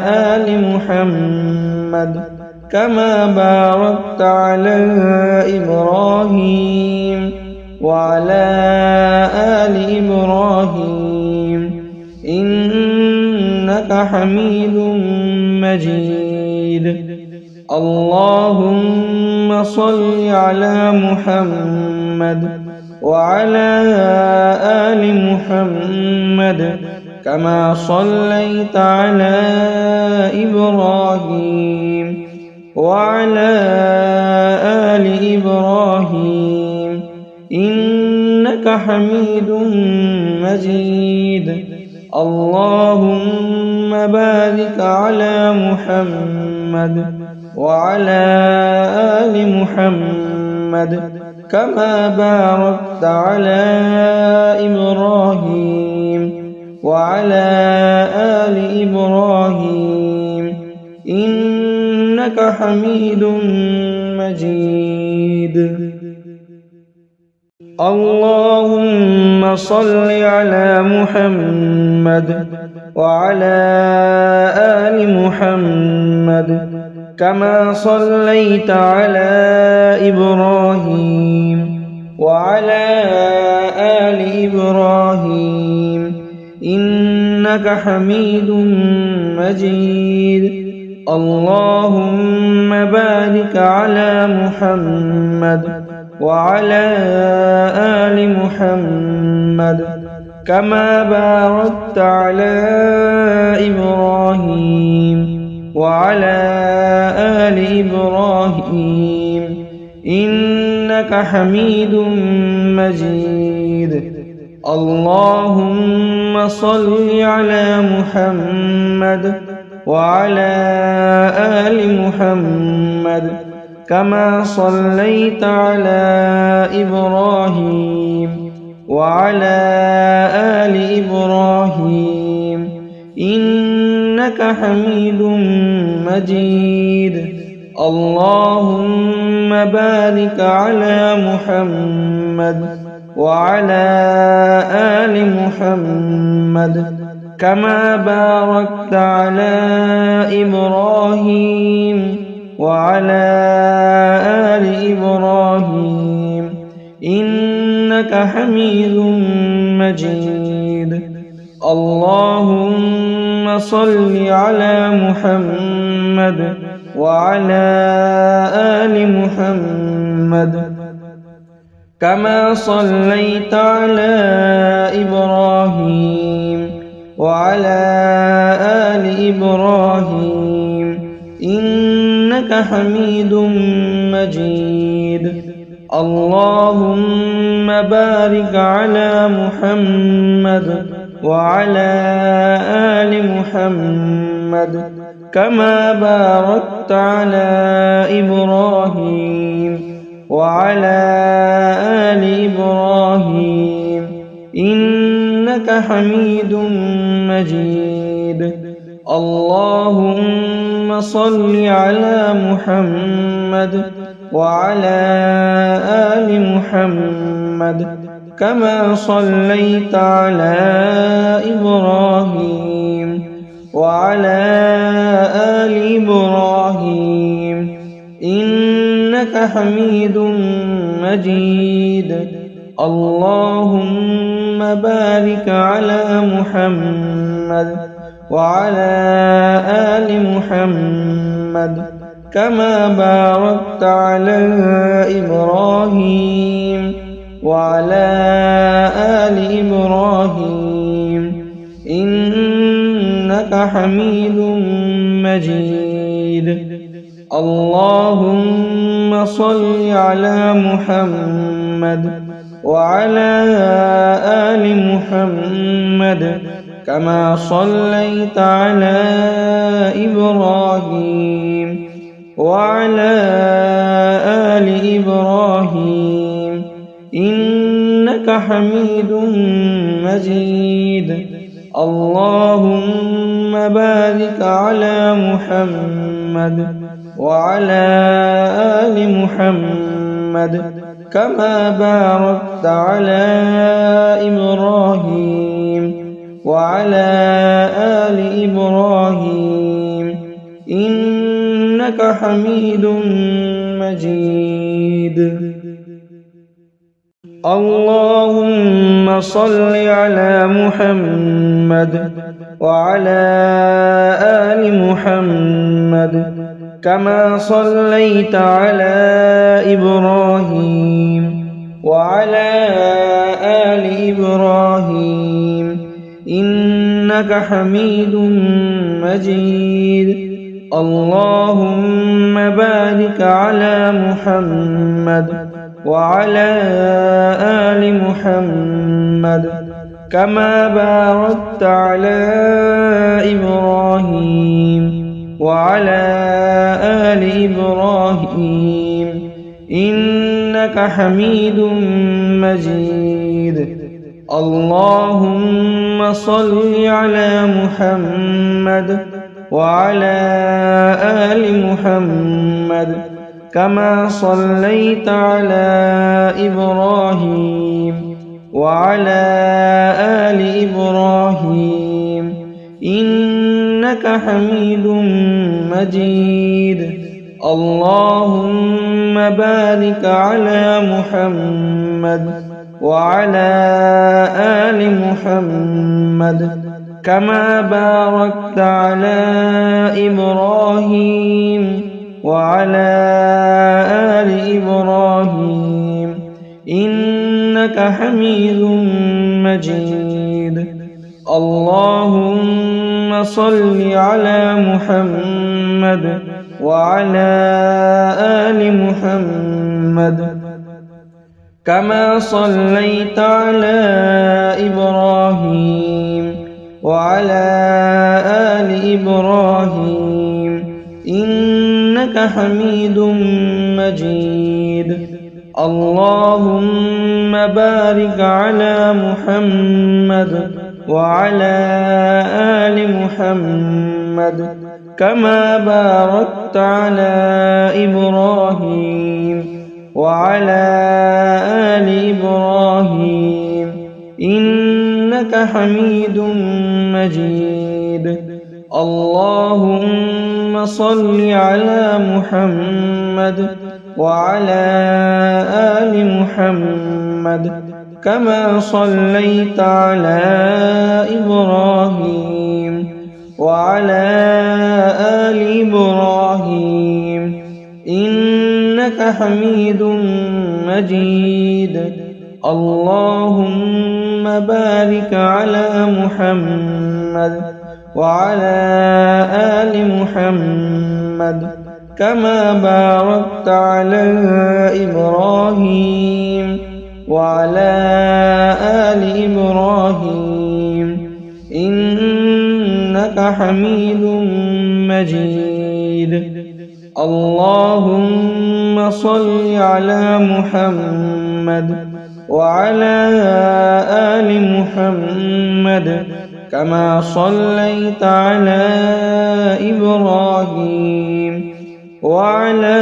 آل محمد كما باركت على إبراهيم وعلى آل إبراهيم إنك حميد مجيد. اللهم صل على محمد وعلى آل محمد كما صليت على إبراهيم وعلى آل إبراهيم إنك حميد مجيد. اللهم بارك على محمد وعلى آل محمد كما باركت على إبراهيم وعلى آل إبراهيم إنك حميد مجيد. اللهم صل على محمد وعلى آل محمد كما صليت على إبراهيم وعلى آل إبراهيم إنك حميد مجيد. اللهم بارك على محمد وعلى آل محمد كما باركت على إبراهيم وعلى آل إبراهيم إنك حميد مجيد. اللهم صل على محمد وعلى آل محمد كما صليت على إبراهيم وعلى آل إبراهيم إنك حميد مجيد. اللهم بارك على محمد وعلى آل محمد كما باركت على إبراهيم وعلى آل إبراهيم إنك حميد مجيد. اللهم صل على محمد وعلى آل محمد كما صليت على إبراهيم وعلى آل إبراهيم إنك حميد مجيد. اللهم بارك على محمد وعلى آل محمد كما باركت على إبراهيم وعلى آل إبراهيم إنك حميد مجيد. اللهم صل على محمد وعلى آل محمد كما صليت على إبراهيم وعلى آل إبراهيم إنك حميد مجيد. اللهم بارك على محمد وعلى آل محمد كما باركت على إبراهيم وعلى آل إبراهيم إنك حميد مجيد. اللهم صل على محمد وعلى آل محمد كما صليت على إبراهيم وعلى آل إبراهيم إنك حميد مجيد. اللهم بارك على محمد وعلى آل محمد كما باركت على إبراهيم وعلى آل إبراهيم إنك حميد مجيد. اللهم صل على محمد وعلى آل محمد كما صليت على إبراهيم وعلى آل إبراهيم إنك حميد مجيد. اللهم بارك على محمد وعلى آل محمد كما باركت على إبراهيم وعلى آل إبراهيم إنك حميد مجيد. اللهم صل على محمد وعلى آل محمد كما صليت على إبراهيم وعلى آل إبراهيم إنك حميد مجيد. اللهم بارك على محمد وعلى آل محمد كما باركت على إبراهيم وعلى آل إبراهيم إنك حميد مجيد. اللهم صل على محمد وعلى آل محمد كما صليت على إبراهيم وعلى آل إبراهيم إنك حميد مجيد. اللهم بارك على محمد وعلى آل محمد كما باركت على إبراهيم وعلى آل إبراهيم إنك حميد مجيد. اللهم صل على محمد وعلى آل محمد كما صليت على إبراهيم وعلى آل إبراهيم إنك حميد مجيد. اللهم بارك على محمد وعلى آل محمد كما باركت على إبراهيم وعلى آل إبراهيم إنك حميد مجيد. اللهم صل على محمد وعلى آل محمد كما صليت على إبراهيم وعلى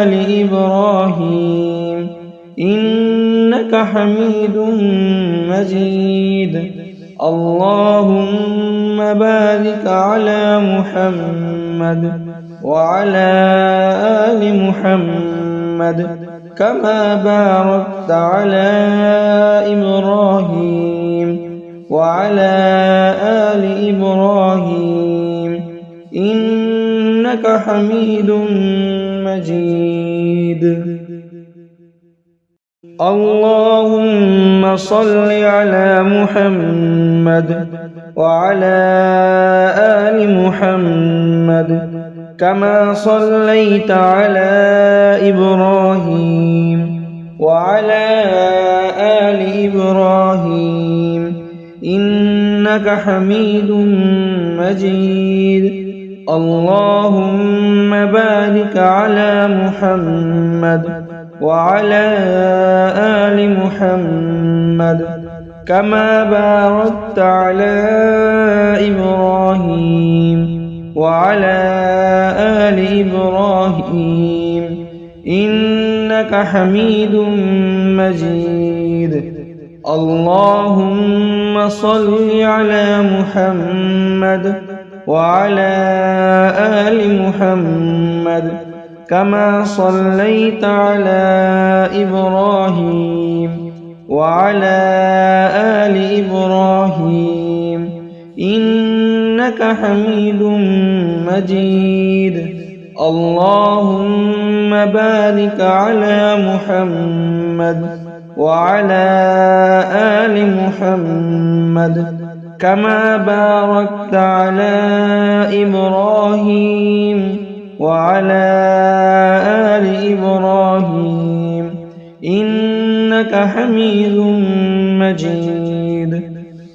آل إبراهيم إنك حميد مجيد. اللهم بارك على محمد وعلى آل محمد كما باركت على إبراهيم وعلى آل إبراهيم إنك حميد مجيد. اللهم صل على محمد وعلى آل محمد كما صليت على إبراهيم وعلى آل إبراهيم إنك حميد مجيد. اللهم بارك على محمد وعلى آل محمد كما باركت على إبراهيم وعلى آل إبراهيم إنك حميد مجيد. اللهم صل على محمد وعلى آل محمد كما صليت على إبراهيم وعلى آل إبراهيم إنك حميد مجيد. اللهم بارك على محمد وعلى آل محمد كما باركت على إبراهيم وعلى آل إبراهيم إنك حميد مجيد.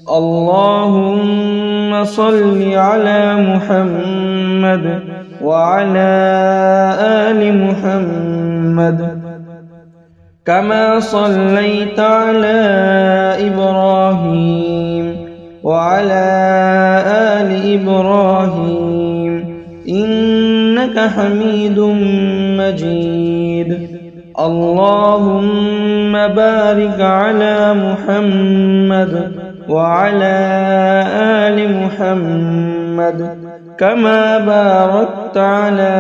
اللهم صل على محمد وعلى آل محمد كما صليت على إبراهيم وعلى آل إبراهيم إنك حميد مجيد. اللهم بارك على محمد وعلى آل محمد كما باركت على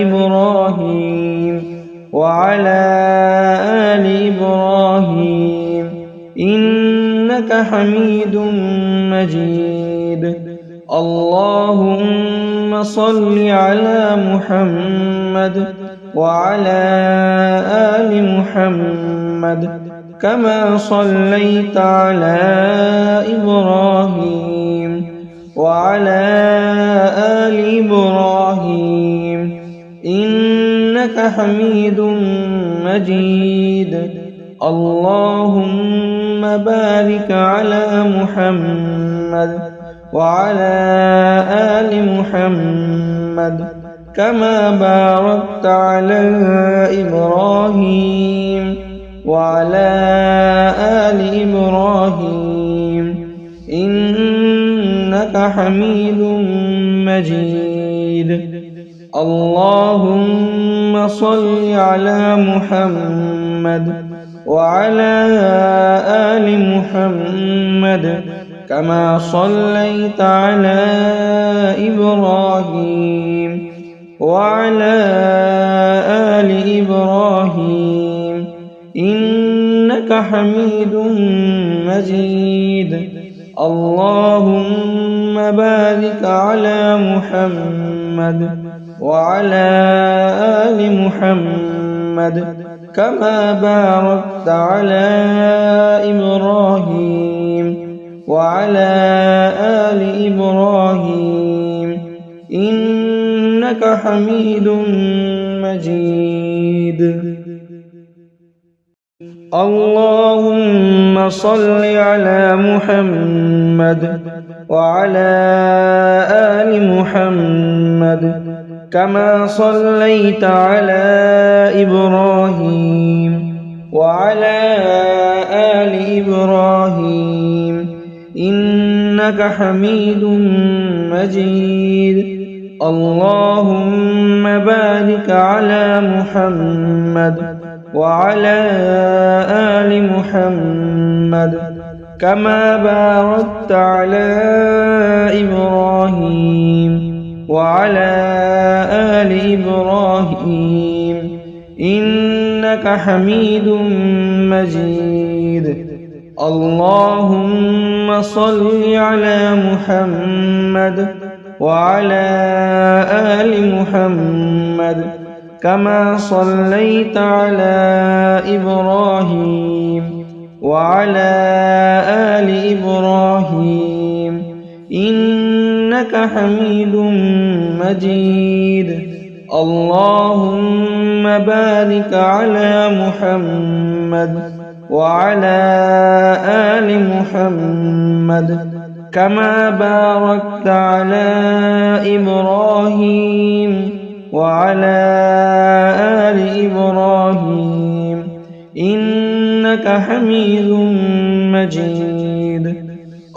إبراهيم وعلى آل إبراهيم إنك حميد مجيد. اللهم صل على محمد وعلى آل محمد كما صليت على إبراهيم وعلى آل إبراهيم إنك حميد مجيد. اللهم بارك على محمد وعلى آل محمد كما باركت على إبراهيم وعلى آل إبراهيم إنك حميد مجيد. اللهم صل على محمد وعلى آل محمد كما صليت على إبراهيم وعلى آل إبراهيم إنك حميد مجيد. اللهم بارك على محمد وعلى آل محمد كما باركت على إبراهيم وعلى آل إبراهيم إنك حميد مجيد. اللهم صل على محمد وعلى آل محمد كما صليت على إبراهيم وعلى آل إبراهيم إنك حميد مجيد. اللهم بارك على محمد وعلى آل محمد كما باركت على إبراهيم وعلى آل إبراهيم إنك حميد مجيد. اللهم صل على محمد وعلى آل محمد كما صليت على إبراهيم وعلى آل إبراهيم إنك حميد مجيد. اللهم بارك على محمد وعلى آل محمد كما باركت على إبراهيم وعلى آل إبراهيم إنك حميد مجيد.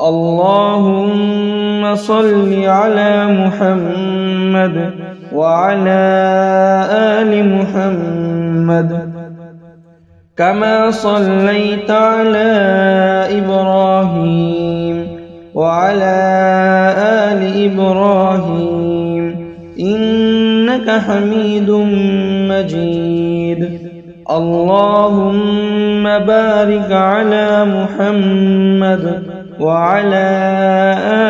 اللهم صل على محمد وعلى آل محمد كما صليت على إبراهيم وعلى آل إبراهيم إنك حميد مجيد. اللهم بارك على محمد وعلى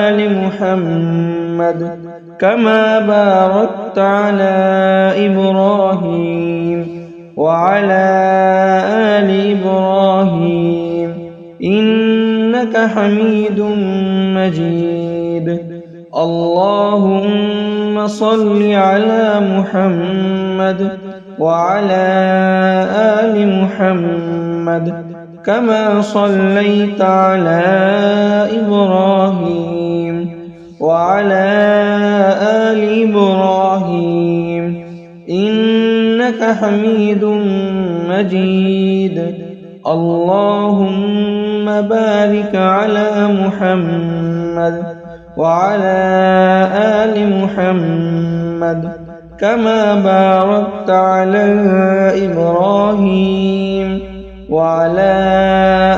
آل محمد كما باركت على إبراهيم وعلى آل إبراهيم إنك حميد مجيد. اللهم صل على محمد وعلى آل محمد كما صليت على إبراهيم وعلى آل إبراهيم إنك حميد مجيد. اللهم بارك على محمد وعلى آل محمد كما باركت على إبراهيم وعلى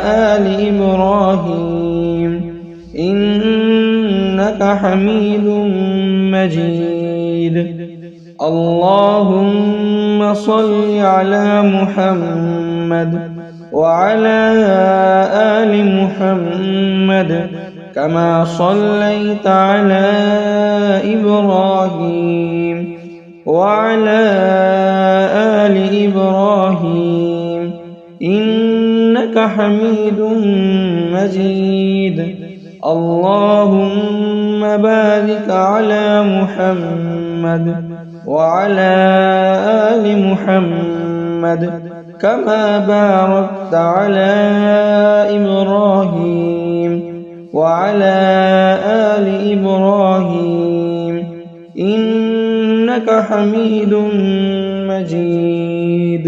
آل إبراهيم إنك حميد مجيد. اللهم صل على محمد وعلى آل محمد كما صليت على إبراهيم وعلى آل إبراهيم إنك حميد مجيد. اللهم بارك على محمد وعلى آل محمد كما باركت على إبراهيم وعلى آل إبراهيم إنك حميد مجيد.